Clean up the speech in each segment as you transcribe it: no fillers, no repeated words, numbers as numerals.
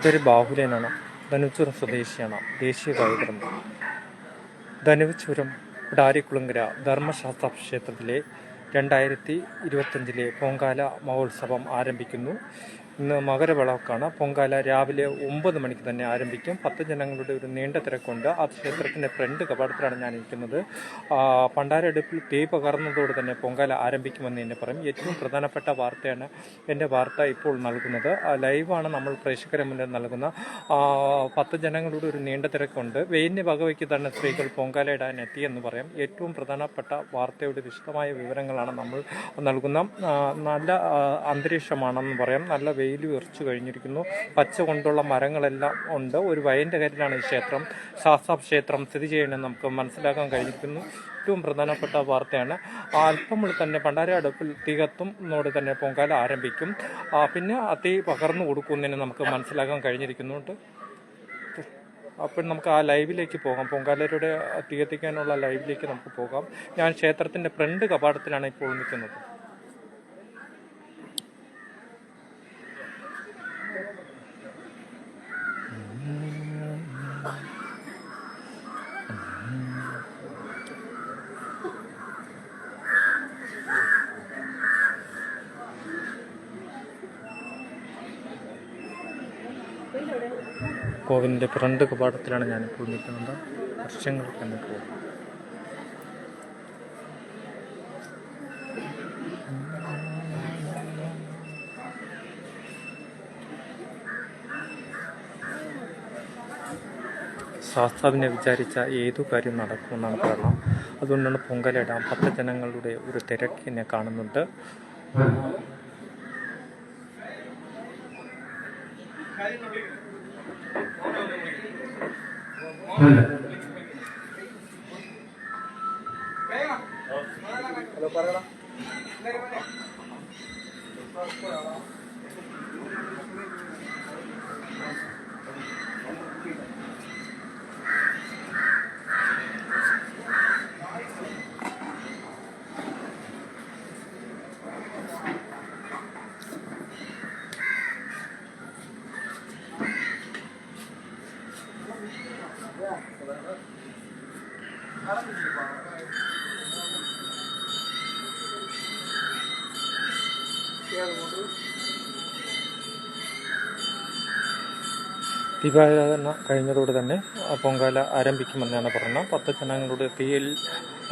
ഇതൊരു ബാഹുല്യനാണ്. ധനുച്ചുരം സ്വദേശിയാണ്. ദേശീയ ഗായകരും. ധനുച്ചുരം പിടാരിക്കുളങ്കര ധർമ്മശാസ്ത്ര ക്ഷേത്രത്തിലെ 2025 പൊങ്കാല മഹോത്സവം ആരംഭിക്കുന്നു. ഇന്ന് മകരവിളക്കാണ്. പൊങ്കാല രാവിലെ 9 മണിക്ക് തന്നെ ആരംഭിക്കും. ഭക്തജനങ്ങളുടെ ഒരു നീണ്ട തിരക്കുണ്ട്. ആ ക്ഷേത്രത്തിൻ്റെ ഫ്രണ്ട് കവാടത്തിലാണ് ഞാൻ ഇരിക്കുന്നത്. പണ്ടാരടുപ്പിൽ തീ പകർന്നതോടെ തന്നെ പൊങ്കാല ആരംഭിക്കുമെന്ന് തന്നെ പറയും. ഏറ്റവും പ്രധാനപ്പെട്ട വാർത്തയാണ് എൻ്റെ വാർത്ത ഇപ്പോൾ നൽകുന്നത്. ലൈവാണ് നമ്മൾ പ്രേക്ഷകരെ മുന്നിൽ നൽകുന്ന. ഭക്തജനങ്ങളുടെ ഒരു നീണ്ട തിരക്കുണ്ട്. വെയിലിനെ വകവയ്ക്ക് തന്നെ സ്ത്രീകൾ പൊങ്കാല ഇടാൻ എത്തിയെന്ന് പറയാം. ഏറ്റവും പ്രധാനപ്പെട്ട വാർത്തയുടെ വിശദമായ വിവരങ്ങളാണ് നമ്മൾ നൽകുന്ന. നല്ല അന്തരീക്ഷമാണെന്ന് പറയാം. നല്ല വെയിൽ ഉറച്ചു കഴിഞ്ഞിരിക്കുന്നു. പച്ച കൊണ്ടുള്ള മരങ്ങളെല്ലാം ഉണ്ട്. ഒരു വയലിൻ്റെ കാര്യത്തിലാണ് ഈ ക്ഷേത്രം, ശാസ്താ ക്ഷേത്രം സ്ഥിതി ചെയ്യണമെന്ന് നമുക്ക് മനസ്സിലാക്കാൻ കഴിഞ്ഞിരിക്കുന്നു. ഏറ്റവും പ്രധാനപ്പെട്ട വാർത്തയാണ്. അല്പം തന്നെ പണ്ടാര അടുപ്പിൽ തീ കത്തുന്നതോടെ തന്നെ പൊങ്കാല ആരംഭിക്കും. പിന്നെ തീ പകർന്നു കൊടുക്കുന്നതിന് നമുക്ക് മനസ്സിലാക്കാൻ കഴിഞ്ഞിരിക്കുന്നുണ്ട്. അപ്പോൾ നമുക്ക് ആ ലൈവിലേക്ക് പോകാം. പൊങ്കാലയുടെ തീ കത്തിക്കാനുള്ള ലൈവിലേക്ക് നമുക്ക് പോകാം. ഞാൻ ക്ഷേത്രത്തിൻ്റെ ഫ്രണ്ട് കവാടത്തിലാണ് ഇപ്പോൾ നിൽക്കുന്നത്. കോവിലിൻ്റെ ഫ്രണ്ട് കവാടത്തിലാണ് ഞാനിപ്പോൾ നിൽക്കുന്നത്. വർഷങ്ങൾക്ക് തന്നെ പോകും. ശാസ്താവിനെ വിചാരിച്ച ഏതു കാര്യം നടക്കുമെന്നാണ് കാരണം. അതുകൊണ്ടാണ് പൊങ്കാലയിടാൻ ഭക്തജനങ്ങളുടെ ഒരു തിരക്കിനെ കാണുന്നുണ്ട്. ദീപാരാധന കഴിഞ്ഞതോടെ തന്നെ പൊങ്കാല ആരംഭിക്കുമെന്നാണ് പറയുന്നത്. ഭക്തജനങ്ങളുടെ തീയിൽ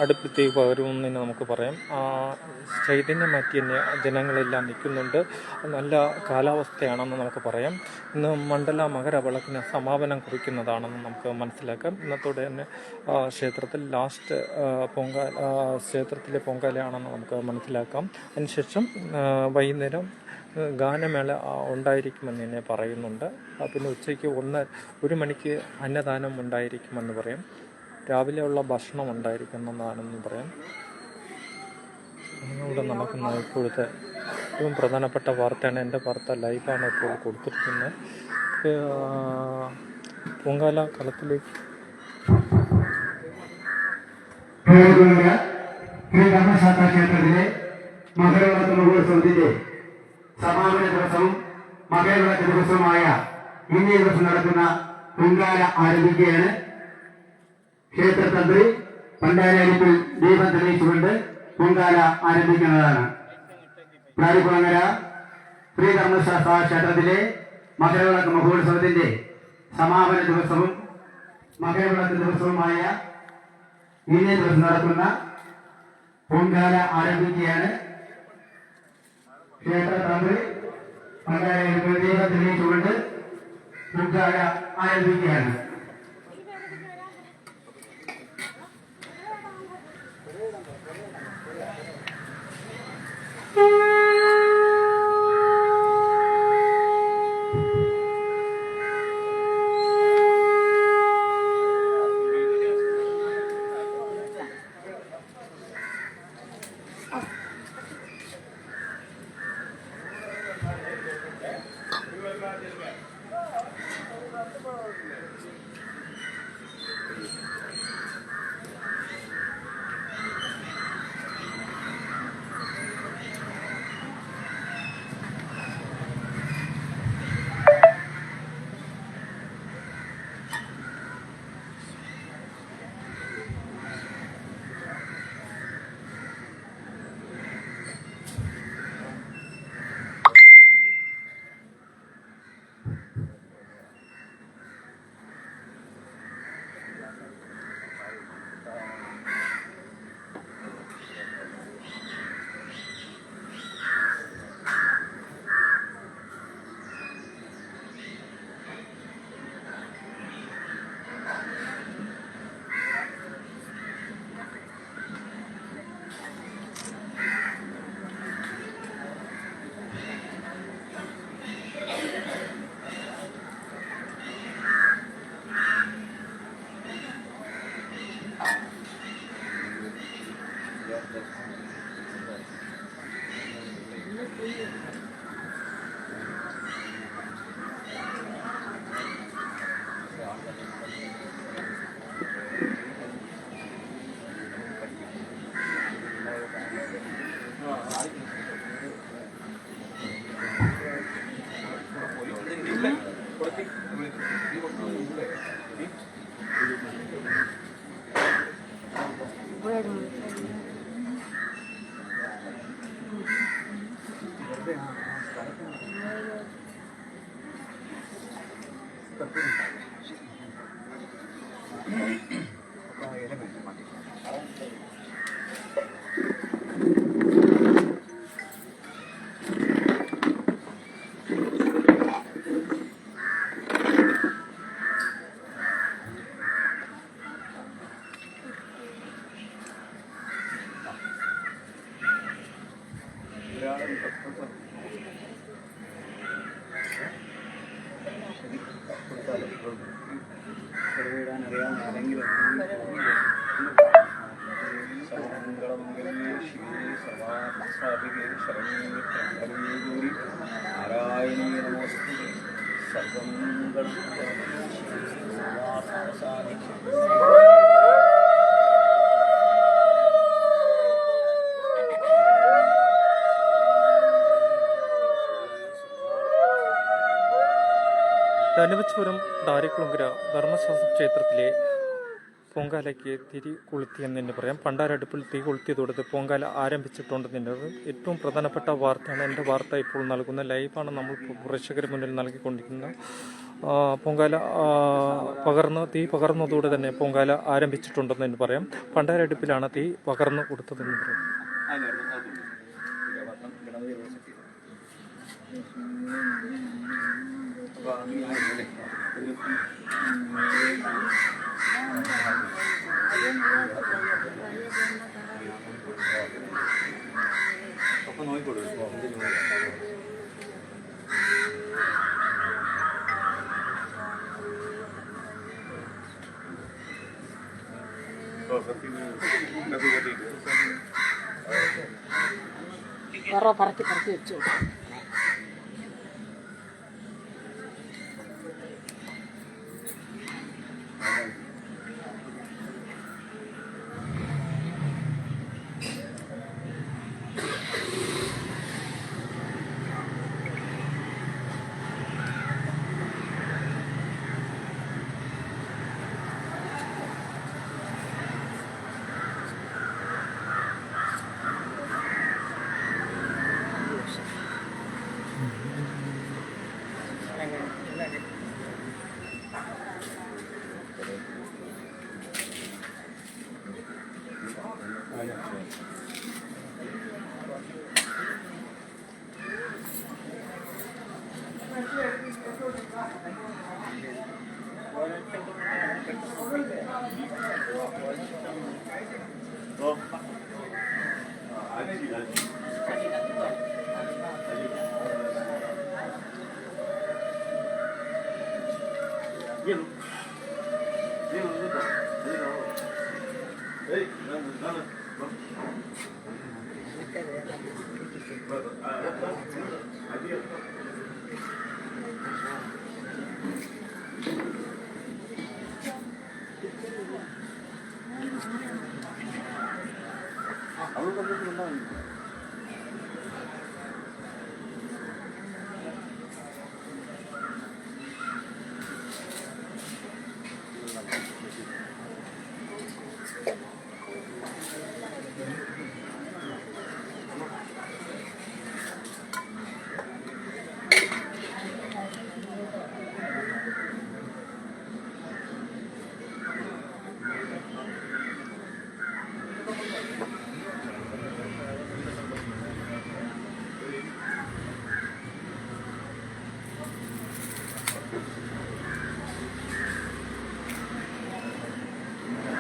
അടുപ്പിൽ തീ പകരുമെന്ന് നമുക്ക് പറയാം. ചൈതന്യം മാറ്റി തന്നെ ജനങ്ങളെല്ലാം നിൽക്കുന്നുണ്ട്. നല്ല കാലാവസ്ഥയാണെന്ന് നമുക്ക് പറയാം. ഇന്ന് മണ്ഡല മകരവിളക്കിന് സമാപനം കുറിക്കുന്നതാണെന്ന് നമുക്ക് മനസ്സിലാക്കാം. ഇന്നത്തോടെ തന്നെ ക്ഷേത്രത്തിൽ ലാസ്റ്റ് ക്ഷേത്രത്തിലെ പൊങ്കാലയാണെന്ന് നമുക്ക് മനസ്സിലാക്കാം. അതിനുശേഷം വൈകുന്നേരം ഗാനമേള ഉണ്ടായിരിക്കുമെന്ന് തന്നെ പറയുന്നുണ്ട്. പിന്നെ ഉച്ചയ്ക്ക് 1 മണിക്ക് അന്നദാനം ഉണ്ടായിരിക്കുമെന്ന് പറയും. രാവിലെയുള്ള ഭക്ഷണം ഉണ്ടായിരിക്കുന്നതാണെന്ന് പറയാം. ഇവിടെ നടക്കുന്ന ഇപ്പോഴത്തെ ഏറ്റവും പ്രധാനപ്പെട്ട വാർത്തയാണ്. എൻ്റെ വാർത്ത ലൈവാണ് ഇപ്പോൾ കൊടുത്തിരിക്കുന്നത്. പൊങ്കാല കളത്തിലേക്ക് ധർമ്മശാസ്ത്ര ക്ഷേത്രത്തിലെ മകരവിളക്ക് മഹോത്സവത്തിന്റെ സമാപന ദിവസവും മകരവിളക്ക് ദിവസവുമായ ഇന്നേ ദിവസം നടക്കുന്ന പൊങ്കാല ആരംഭിക്കുകയാണ്. ക്ഷേത്രതന്ത്രി പണ്ടാരടുപ്പിൽ ദീപം തെളിയിച്ചുകൊണ്ട് പൊങ്കാല ആരംഭിക്കുന്നതാണ്. പിടാരിക്കുളങ്ങര ശ്രീ ധർമ്മശാസ്ത്ര ക്ഷേത്രത്തിലെ മകരവിളക്ക് മഹോത്സവത്തിന്റെ സമാപന ദിവസവും മകരവിളക്ക് ദിവസവുമായ ഇന്നേ ദിവസം നടക്കുന്ന പൊങ്കാല ആരംഭിക്കുകയാണ്. ക്ഷേത്രതന്ത്രി പണ്ടാരടുപ്പിൽ ദീപം തെളിയിച്ചുകൊണ്ട് പൊങ്കാല ആരംഭിക്കുകയാണ്. ചെറുവിടാൻ അറിയാവുന്ന ആരെങ്കിലും സർവമംഗളമംഗലമേ ശിവേ സർവാത്മസാധികേ ശരണൂരി നാരായണീയ നമോസ്തുതേ സർവമംഗളം സർവാത്മസാധികേ. ധനുവച്ചപുരം ഡാരിക്കുളങ്കര ധർമ്മശാസ്ത്ര ക്ഷേത്രത്തിലെ പൊങ്കാലയ്ക്ക് തിരി കൊളുത്തിയെന്ന് തന്നെ പറയാം. പണ്ടാരടുപ്പിൽ തീ കൊളുത്തിയതോടെ പൊങ്കാല ആരംഭിച്ചിട്ടുണ്ടെന്ന് ഏറ്റവും പ്രധാനപ്പെട്ട വാർത്തയാണ്. എൻ്റെ വാർത്ത ഇപ്പോൾ നൽകുന്ന ലൈവാണ് നമ്മൾ പ്രേക്ഷകരുടെ മുന്നിൽ നൽകിക്കൊണ്ടിരിക്കുന്ന പൊങ്കാല തീ പകർന്നതോടെ തന്നെ പൊങ്കാല ആരംഭിച്ചിട്ടുണ്ടെന്ന് തന്നെ പറയാം. പണ്ടാരടുപ്പിലാണ് തീ പകർന്നു കൊടുത്തതെന്ന് പറയാം. അപ്പം നോക്കിക്കൊടു. പറക്കി വെച്ചു.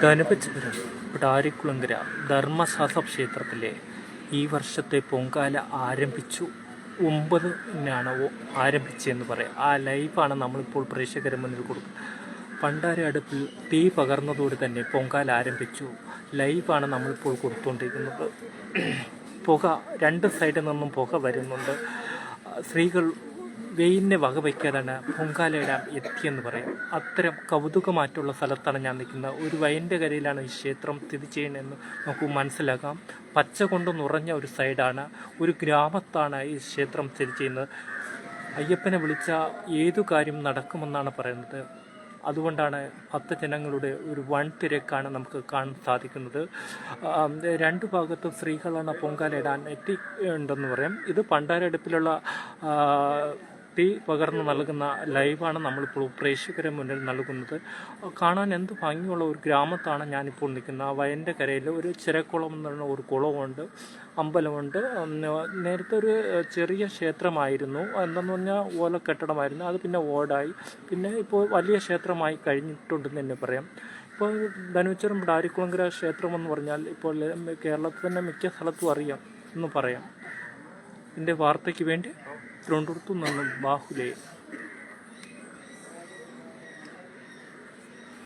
ധനുവച്ചപുരം ഡാരിക്കുളങ്കര ധർമ്മശാസ്ത്ര ക്ഷേത്രത്തിലെ ഈ വർഷത്തെ പൊങ്കാല ആരംഭിച്ചു. 9-നാണ് ആരംഭിച്ചതെന്ന് പറയാം. ആ ലൈവാണ് നമ്മളിപ്പോൾ പ്രേക്ഷകരുടെ മുന്നിൽ കൊടുക്കുന്നത്. പണ്ടാര അടുപ്പിൽ തീ പകർന്നതോടെ തന്നെ പൊങ്കാല ആരംഭിച്ചു. ലൈവാണ് നമ്മളിപ്പോൾ കൊടുത്തുകൊണ്ടിരിക്കുന്നത്. പുക 2 സൈഡിൽ നിന്നും പുക വരുന്നുണ്ട്. സ്ത്രീകൾ വെയിലിനെ വകവയ്ക്കാതാണ് പൊങ്കാലയിടാൻ എത്തിയെന്ന് പറയും. അത്തരം കൗതുകമായിട്ടുള്ള സ്ഥലത്താണ് ഞാൻ നിൽക്കുന്നത്. ഒരു വയലിൻ്റെ കരയിലാണ് ഈ ക്ഷേത്രം സ്ഥിതി ചെയ്യുന്നതെന്ന് നമുക്ക് മനസ്സിലാക്കാം. പച്ച കൊണ്ട് നിറഞ്ഞ ഒരു സൈഡാണ്. ഒരു ഗ്രാമത്താണ് ഈ ക്ഷേത്രം സ്ഥിതി ചെയ്യുന്നത്. അയ്യപ്പനെ വിളിച്ച ഏതു കാര്യം നടക്കുമെന്നാണ് പറയുന്നത്. അതുകൊണ്ടാണ് ഭക്തജനങ്ങളുടെ ഒരു വൻ തിരക്കാണ് നമുക്ക് കാണാൻ സാധിക്കുന്നത്. രണ്ട് ഭാഗത്തും സ്ത്രീകളാണ് പൊങ്കാലയിടാൻ എത്തിയിട്ടുണ്ടെന്ന് പറയാം. ഇത് പണ്ടാരടുപ്പിലുള്ള തീ പകർന്ന് നൽകുന്ന ലൈവാണ് നമ്മളിപ്പോൾ പ്രേക്ഷകരെ മുന്നിൽ നൽകുന്നത്. കാണാൻ എന്ത് ഭംഗിയുള്ള ഒരു ഗ്രാമത്താണ് ഞാനിപ്പോൾ നിൽക്കുന്നത്. ആ വയലിൻ്റെ കരയിൽ ഒരു ചിരക്കുളം എന്ന് പറഞ്ഞ ഒരു കുളമുണ്ട്, അമ്പലമുണ്ട്. നേരത്തെ ഒരു ചെറിയ ക്ഷേത്രമായിരുന്നു, എന്തെന്ന് പറഞ്ഞാൽ ഓലക്കെട്ടിടമായിരുന്നു. അത് പിന്നെ ഓടായി, പിന്നെ ഇപ്പോൾ വലിയ ക്ഷേത്രമായി കഴിഞ്ഞിട്ടുണ്ടെന്ന് തന്നെ പറയാം. ഇപ്പോൾ ധനുച്ചരം ഡാരിക്കുളങ്കര ക്ഷേത്രമെന്ന് പറഞ്ഞാൽ ഇപ്പോൾ കേരളത്തിൽ തന്നെ മിക്ക സ്ഥലത്തും അറിയാം എന്ന് പറയാം. ഇതിൻ്റെ വാർത്തയ്ക്ക് വേണ്ടി തിരുവനന്തപുരത്തു നിന്നും ബാഹുലേ.